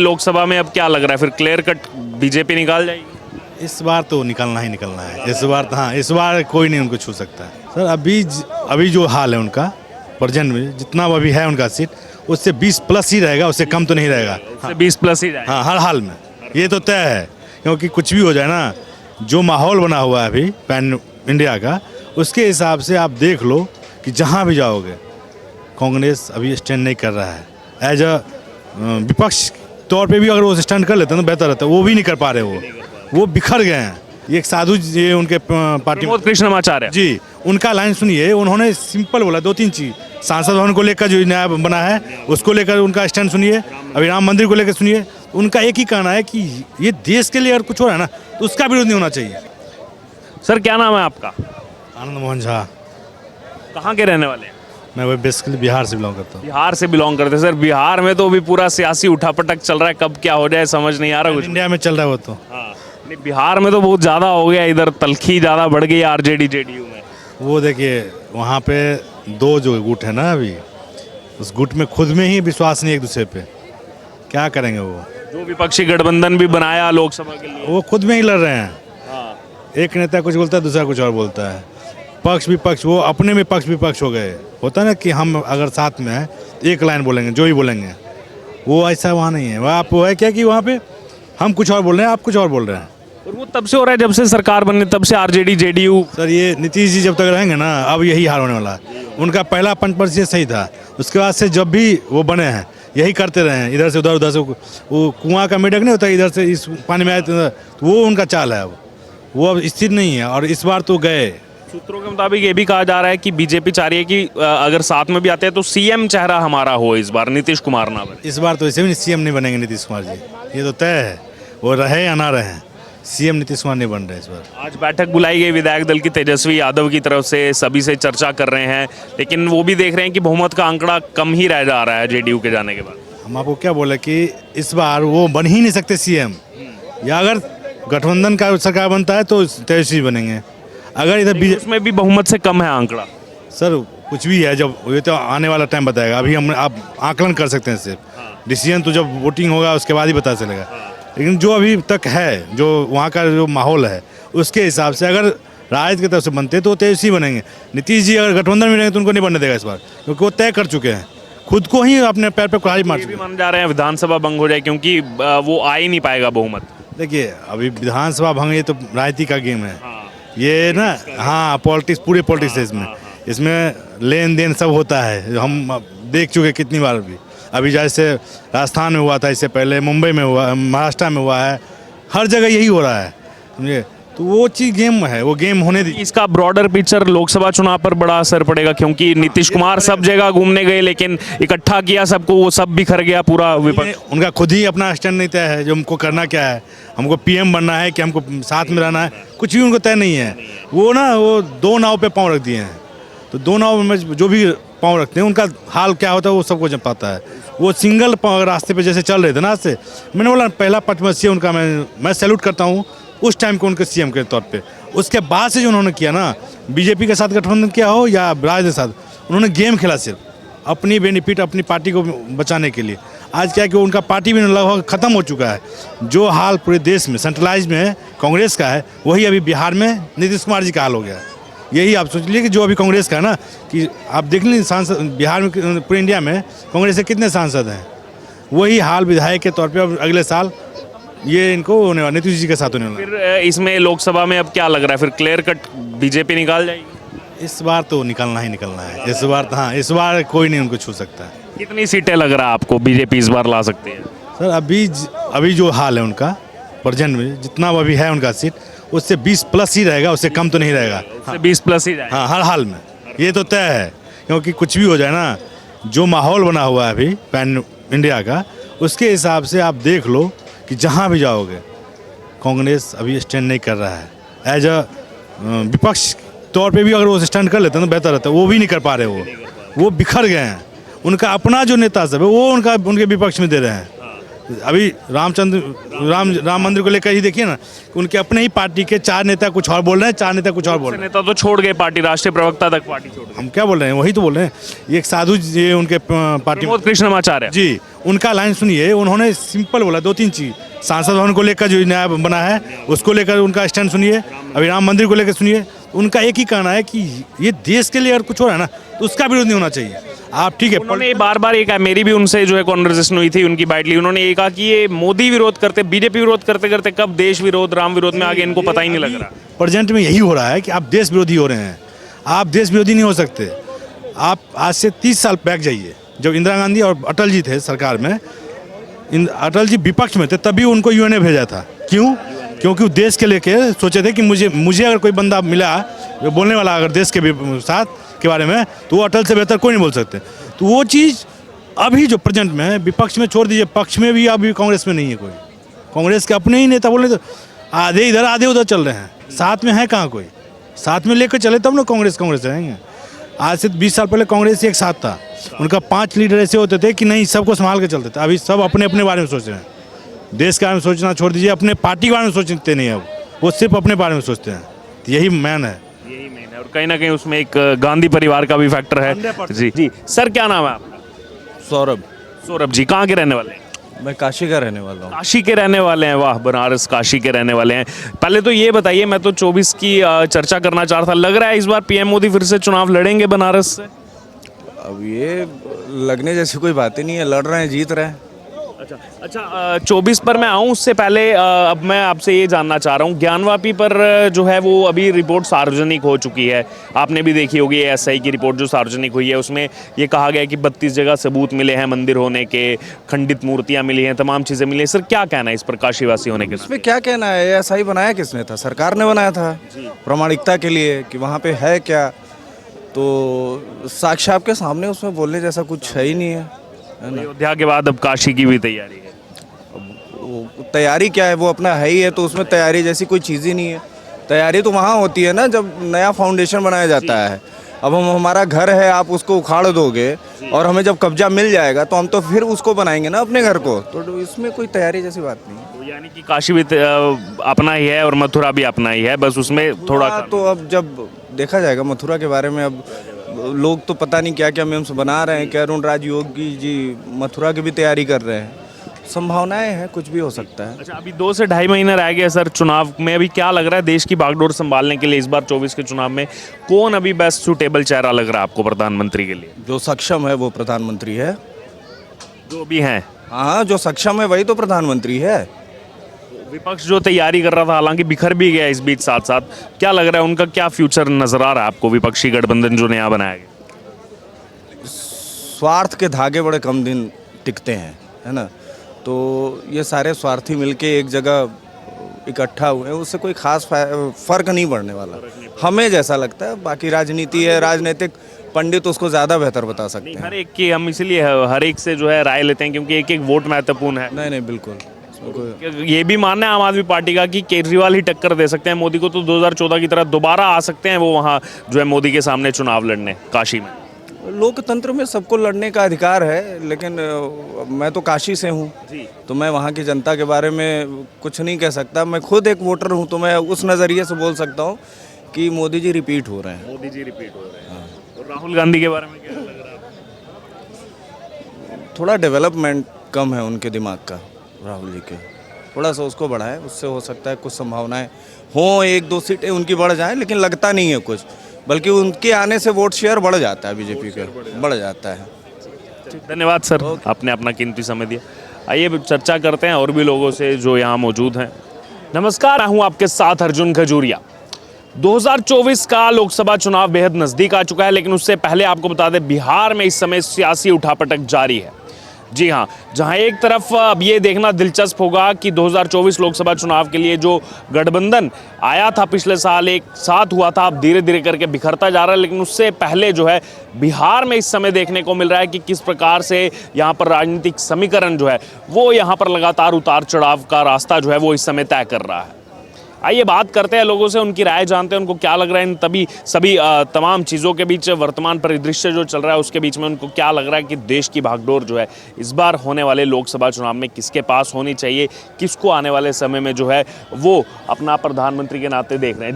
लोकसभा में अब क्या लग रहा है, फिर क्लियर कट बीजेपी निकाल जाएगी? इस बार तो निकलना ही निकलना है। इस बार हाँ, इस बार कोई नहीं उनको छू सकता है सर। अभी जो हाल है उनका प्रेजेंट में, जितना अभी है उनका सीट, उससे 20+ ही रहेगा, उससे कम तो नहीं रहेगा। उससे 20+ ही जाएगा। हाँ, हर हाल में ये तो तय है, क्योंकि कुछ भी हो जाए ना, जो माहौल बना हुआ है अभी पैन इंडिया का, उसके हिसाब से आप देख लो कि जहाँ भी जाओगे कांग्रेस अभी स्टैंड नहीं कर रहा है। एज अ विपक्ष तौर पे भी अगर वो स्टैंड कर लेते हैं तो बेहतर रहता है। वो भी नहीं कर पा रहे, वो बिखर गए हैं। ये एक साधु जी उनके पार्टी प्रमोद कृष्णमाचार्य जी, उनका लाइन सुनिए। उन्होंने सिंपल बोला 2-3 चीज़। सांसद भवन को लेकर जो नया बना है उसको लेकर उनका स्टैंड सुनिए, अभी राम मंदिर को लेकर सुनिए। उनका एक ही कहना है कि ये देश के लिए अगर कुछ हो रहा है ना तो उसका विरोध नहीं होना चाहिए। सर क्या नाम है आपका? आनंद मोहन झा। कहाँ के रहने वाले हैं? मैं वो बेसिकली बिहार से बिलोंग करता हूँ। बिहार से बिलोंग करते हैं। सर बिहार में तो अभी पूरा सियासी उठापटक चल रहा है, कब क्या हो जाए समझ नहीं आ रहा कुछ। इंडिया में चल रहा है वो तो। हाँ, नहीं बिहार में तो बहुत ज़्यादा हो गया, इधर तलखी ज़्यादा बढ़ गई आरजेडी जेडीयू में। वो देखिए वहाँ पे 2 जो गुट है ना, अभी उस गुट में खुद में ही विश्वास नहीं एक दूसरे पे। क्या करेंगे वो? जो विपक्षी गठबंधन भी बनाया लोकसभा के लिए, वो खुद में ही लड़ रहे हैं। हाँ, एक नेता कुछ बोलता है, दूसरा कुछ और बोलता है। पक्ष विपक्ष, वो अपने में पक्ष विपक्ष हो गए। होता है ना कि हम अगर साथ में हैं एक लाइन बोलेंगे, जो ही बोलेंगे। वो ऐसा वहाँ नहीं है। वहाँ आप वो है क्या कि वहाँ पे हम कुछ और बोल रहे हैं, आप कुछ और बोल रहे हैं। और वो तब से हो रहा है जब से सरकार बनी, तब से आरजेडी जेडीयू। सर ये नीतीश जी जब तक रहेंगे ना, अब यही हाल होने वाला है। उनका पहला 5% सही था, उसके बाद से जब भी वो बने हैं यही करते रहे हैं। इधर से उधर, उधर से वो कुआं का मेढक नहीं होता, इधर से इस पानी में आए तो वो उनका चाल है। अब वो अब स्थिर नहीं है। और इस बार तो गए। सूत्रों के मुताबिक ये भी कहा जा रहा है कि बीजेपी चाह रही है कि अगर साथ में भी आते हैं तो सीएम चेहरा हमारा हो इस बार, नीतीश कुमार ना बने। इस बार तो ऐसे भी सीएम नहीं बनेंगे नीतीश कुमार जी, ये तो तय है। वो रहे या ना रहे, सीएम नीतीश कुमार नहीं बन रहे इस बार। आज बैठक बुलाई गई विधायक दल की तेजस्वी यादव की तरफ से, सभी से चर्चा कर रहे हैं, लेकिन वो भी देख रहे हैं कि बहुमत का आंकड़ा कम ही रह जा रहा है जेडीयू के जाने के बाद। हम आपको क्या बोले कि इस बार वो बन ही नहीं सकते सीएम, या अगर गठबंधन का सरकार बनता है तो तेजस्वी बनेंगे। अगर इधर उसमें भी बहुमत से कम है आंकड़ा। सर कुछ भी है, जब ये तो आने वाला टाइम बताएगा। अभी हम आप आकलन कर सकते हैं सिर्फ, डिसीजन तो जब वोटिंग होगा उसके बाद ही पता चलेगा। लेकिन जो अभी तक है, जो वहाँ का जो माहौल है, उसके हिसाब से अगर राजद की तरफ से बनते तो तेजस्वी बनेंगे। नीतीश जी अगर गठबंधन में रहेंगे तो उनको नहीं बनने देगा इस बार, क्योंकि वो तय कर चुके हैं, खुद को ही अपने पैर पे कुल्हाड़ी मार चुके हैं। मान जा रहे हैं विधानसभा भंग हो जाए क्योंकि वो आ ही नहीं पाएगा बहुमत। देखिए अभी विधानसभा भंग, ये तो राजनीति का गेम है ये ना। हाँ, पॉलिटिक्स, पूरे पॉलिटिक्स है इसमें। इसमें लेन देन सब होता है, हम देख चुके कितनी बार भी। अभी जैसे राजस्थान में हुआ था, इससे पहले मुंबई में हुआ, महाराष्ट्र में हुआ है, हर जगह यही हो रहा है, समझे। तो वो चीज़ गेम है, वो गेम होने दी। इसका ब्रॉडर पिक्चर लोकसभा चुनाव पर बड़ा असर पड़ेगा, क्योंकि नीतीश कुमार सब जगह घूमने गए लेकिन इकट्ठा किया सबको, वो सब बिखर गया पूरा विपक्ष। उनका खुद ही अपना स्टैंड नहीं तय है, जो हमको करना क्या है, हमको पीएम बनना है कि हमको साथ में रहना है, कुछ भी उनको तय नहीं है। वो ना, वो 2 नाव पे पाँव रख दिए हैं, तो 2 नाव में जो भी पाँव रखते हैं उनका हाल क्या होता है वो सबको जब पता है। वो सिंगल रास्ते पे जैसे चल रहे थे ना, से मैंने बोला पहला 5 वर्षीय उनका मैं सैल्यूट करता हूँ उस टाइम को, उनके सीएम के तौर पे। उसके बाद से जो उन्होंने किया ना, बीजेपी के साथ गठबंधन किया हो या राजद के साथ, उन्होंने गेम खेला सिर्फ अपनी बेनिफिट, अपनी पार्टी को बचाने के लिए। आज क्या है कि उनका पार्टी भी लगभग खत्म हो चुका है। जो हाल पूरे देश में सेंट्रलाइज में कांग्रेस का है, वही अभी बिहार में नीतीश कुमार जी का हाल हो गया है। यही आप सोच लीजिए कि जो अभी कांग्रेस का है ना, कि आप देख लीजिए सांसद बिहार में, पूरे इंडिया में कांग्रेस के कितने सांसद हैं, वही हाल विधायक के तौर पे अब अगले साल ये इनको होने वाला, नीतीश जी के साथ होने वाला। फिर इसमें लोकसभा में अब क्या लग रहा है, फिर क्लियर कट बीजेपी निकाल जाएगी? इस बार तो निकलना ही निकलना है। इस बार हाँ, इस बार कोई नहीं उनको छू सकता है। कितनी सीटें लग रहा है आपको बीजेपी इस बार ला सकती है? सर अभी जो हाल है उनका प्रेजेंट में, जितना अभी है उनका सीट, उससे 20+ ही रहेगा, उससे कम तो नहीं रहेगा। उससे 20+ ही जाएगा। हाँ, हर हाल में ये तो तय है, क्योंकि कुछ भी हो जाए ना, जो माहौल बना हुआ है अभी पैन इंडिया का, उसके हिसाब से आप देख लो कि जहाँ भी जाओगे कांग्रेस अभी स्टैंड नहीं कर रहा है। एज अ विपक्ष तौर पे भी अगर वो स्टैंड कर लेते हैं तो बेहतर रहता है। वो भी नहीं कर पा रहे, वो बिखर गए हैं। उनका अपना जो नेता सब है वो उनके विपक्ष में दे रहे हैं। अभी राम मंदिर को लेकर ही देखिए ना, उनके अपने ही पार्टी के 4 नेता कुछ और बोल रहे हैं, 4 नेता कुछ और बोल रहे हैं। नेता तो छोड़ गए पार्टी, राष्ट्रीय प्रवक्ता तक पार्टी छोड़ गए। हम क्या बोल रहे हैं, वही तो बोल रहे हैं। ये एक साधु जी उनके पार्टी प्रमोद कृष्णमाचार्य जी, उनका लाइन सुनिए। उन्होंने सिंपल बोला 2-3 चीज़। सांसद भवन को लेकर जो नया बना है उसको लेकर उनका स्टैंड सुनिए। अभी राम मंदिर को लेकर सुनिए। उनका एक ही कहना है कि ये देश के लिए अगर कुछ हो रहा है ना तो उसका विरोध नहीं होना चाहिए। आप ठीक है, उन्होंने बार ये कहा, मेरी भी उनसे जो है कॉन्वर्सेशन हुई थी, उनकी बाइट ली। उन्होंने ये कहा कि ये मोदी विरोध करते, बीजेपी विरोध करते करते कब देश विरोध, राम विरोध में आगे इनको पता ही नहीं लग रहा। प्रेजेंट में यही हो रहा है कि आप देश विरोधी हो रहे हैं। आप देश विरोधी नहीं हो सकते। आप आज से 30 साल बैक जाइए, जब इंदिरा गांधी और अटल जी थे सरकार में, अटल जी विपक्ष में थे, तभी उनको यूएनए भेजा था। क्यों? क्योंकि वो देश के लेके सोचे थे कि मुझे अगर कोई बंदा मिला बोलने वाला अगर देश के साथ के बारे में, तो वो अटल से बेहतर कोई नहीं बोल सकते। तो वो चीज़ अभी जो प्रेजेंट में है, विपक्ष में छोड़ दीजिए, पक्ष में भी अभी कांग्रेस में नहीं है कोई। कांग्रेस के अपने ही नेता बोले तो आधे इधर आधे उधर चल रहे हैं, साथ में है कहाँ कोई? साथ में लेकर चले तब ना कांग्रेस रहेंगे। आज से 20 साल पहले कांग्रेस एक साथ था, उनका 5 लीडर ऐसे होते थे कि नहीं सबको संभाल के चलते थे। अभी सब अपने अपने बारे में सोच रहे हैं। देश के बारे में सोचना छोड़ दीजिए, अपने पार्टी के बारे में सोचते नहीं है, वो सिर्फ अपने बारे में सोचते हैं। तो यही मैन है। और कहीं ना कहीं उसमें एक गांधी परिवार का भी फैक्टर है। जी जी सर, क्या नाम है आपका? सौरभ। सौरभ जी, कहाँ के रहने वाले हैं? मैं काशी का रहने वाला हूँ। काशी के रहने वाले हैं, वाह, बनारस काशी के रहने वाले हैं। पहले तो ये बताइए, मैं तो 24 की चर्चा करना चाह रहा था, लग रहा है इस बार पीएम मोदी फिर से चुनाव लड़ेंगे बनारस से? अब ये लगने जैसी कोई बात ही नहीं है, लड़ रहे हैं, जीत रहे हैं। अच्छा 24 पर मैं आऊँ उससे पहले अब मैं आपसे ये जानना चाह रहा हूँ, ज्ञानवापी पर जो है वो अभी रिपोर्ट सार्वजनिक हो चुकी है, आपने भी देखी होगी। एसआई की रिपोर्ट जो सार्वजनिक हुई है उसमें ये कहा गया कि 32 जगह सबूत मिले हैं मंदिर होने के, खंडित मूर्तियाँ मिली हैं, तमाम चीज़ें मिली हैं। सर क्या कहना है इस पर काशीवासी होने के? इसमें क्या कहना है, एसआई बनाया किसने था? सरकार ने बनाया था प्रामाणिकता के लिए कि वहाँ पे है क्या। तो साक्ष्य आपके सामने, उसमें बोलने जैसा कुछ है ही नहीं है। अयोध्या के बाद अब काशी की भी तैयारी है। वो तैयारी क्या है, वो अपना है ही है, तो उसमें तैयारी जैसी कोई चीज़ ही नहीं है। तैयारी तो वहाँ होती है ना जब नया फाउंडेशन बनाया जाता है। अब हमारा घर है, आप उसको उखाड़ दोगे और हमें जब कब्जा मिल जाएगा तो हम तो फिर उसको बनाएंगे ना अपने घर को। तो इसमें कोई तैयारी जैसी बात नहीं है। तो यानी कि काशी भी अपना ही है और मथुरा भी अपना ही है, बस उसमें थोड़ा तो अब जब देखा जाएगा मथुरा के बारे में, अब लोग तो पता नहीं क्या क्या मीम्स बना रहे हैं कि अरुण राज योगी जी मथुरा की भी तैयारी कर रहे हैं। संभावनाएं हैं, कुछ भी हो सकता है। अच्छा, अभी 2 से ढाई महीने रह गए सर चुनाव में। अभी क्या लग रहा है देश की बागडोर संभालने के लिए इस बार 24 के चुनाव में कौन अभी बेस्ट सूटेबल चेहरा लग रहा है आपको प्रधानमंत्री के लिए? जो सक्षम है वो प्रधानमंत्री है। जो भी हैं, हाँ, जो सक्षम है वही तो प्रधानमंत्री है। विपक्ष जो तैयारी कर रहा था हालांकि बिखर भी गया इस बीच साथ साथ, क्या लग रहा है उनका क्या फ्यूचर नजर आ रहा है आपको, विपक्षी गठबंधन जो नया बनाया गया? स्वार्थ के धागे बड़े कम दिन टिकते हैं, है ना। तो ये सारे स्वार्थी मिलके एक जगह इकट्ठा हुए हैं, उससे कोई खास फर्क नहीं पड़ने वाला हमें जैसा लगता है। बाकी राजनीति है, राजनीतिक पंडित उसको ज़्यादा बेहतर बता सकते हैं। हर एक की हम इसलिए हर एक से जो है राय लेते हैं क्योंकि एक एक वोट महत्वपूर्ण है। नहीं बिल्कुल। ये भी मानना है आम आदमी पार्टी का कि केजरीवाल ही टक्कर दे सकते हैं मोदी को, तो 2014 की तरह दोबारा आ सकते हैं वो वहाँ जो है मोदी के सामने चुनाव लड़ने काशी में। लोकतंत्र में सबको लड़ने का अधिकार है, लेकिन मैं तो काशी से हूँ, तो मैं वहाँ की जनता के बारे में कुछ नहीं कह सकता। मैं खुद एक वोटर हूँ, तो मैं उस नज़रिए से बोल सकता हूँ कि मोदी जी रिपीट हो रहे हैं। मोदी जी रिपीट हो रहे हैं। और राहुल गांधी के बारे में क्या लग रहा है? थोड़ा डेवलपमेंट कम है उनके दिमाग का, राहुल जी के। थोड़ा सा उसको बढ़ाएं, उससे हो सकता है कुछ संभावनाएं हों, 1-2 सीटें उनकी बढ़ जाएं, लेकिन लगता नहीं है कुछ, बल्कि उनके आने से वोट शेयर बढ़ जाता है, बीजेपी का बढ़ जाता है। धन्यवाद सर, आपने अपना कीमती समय दिया। आइए चर्चा करते हैं और भी लोगों से जो यहाँ मौजूद हैं। नमस्कार, मैं हूँ आपके साथ अर्जुन खजूरिया। 2024 का लोकसभा चुनाव बेहद नज़दीक आ चुका है, लेकिन उससे पहले आपको बता दें बिहार में इस समय सियासी उठापटक जारी है। जी हाँ, जहां एक तरफ अब ये देखना दिलचस्प होगा कि 2024 लोकसभा चुनाव के लिए जो गठबंधन आया था पिछले साल, एक साथ हुआ था, अब धीरे धीरे करके बिखरता जा रहा है। लेकिन उससे पहले जो है बिहार में इस समय देखने को मिल रहा है कि किस प्रकार से यहाँ पर राजनीतिक समीकरण जो है वो यहाँ पर लगातार उतार चढ़ाव का रास्ता जो है वो इस समय तय कर रहा है। आइए बात करते हैं लोगों से, उनकी राय जानते हैं, उनको क्या लग रहा है इन सभी तमाम चीज़ों के बीच, वर्तमान परिदृश्य जो चल रहा है उसके बीच में उनको क्या लग रहा है कि देश की भागदौड़ जो है इस बार होने वाले लोकसभा चुनाव में किसके पास होनी चाहिए, किसको आने वाले समय में जो है वो अपना प्रधानमंत्री के नाते देख रहे हैं।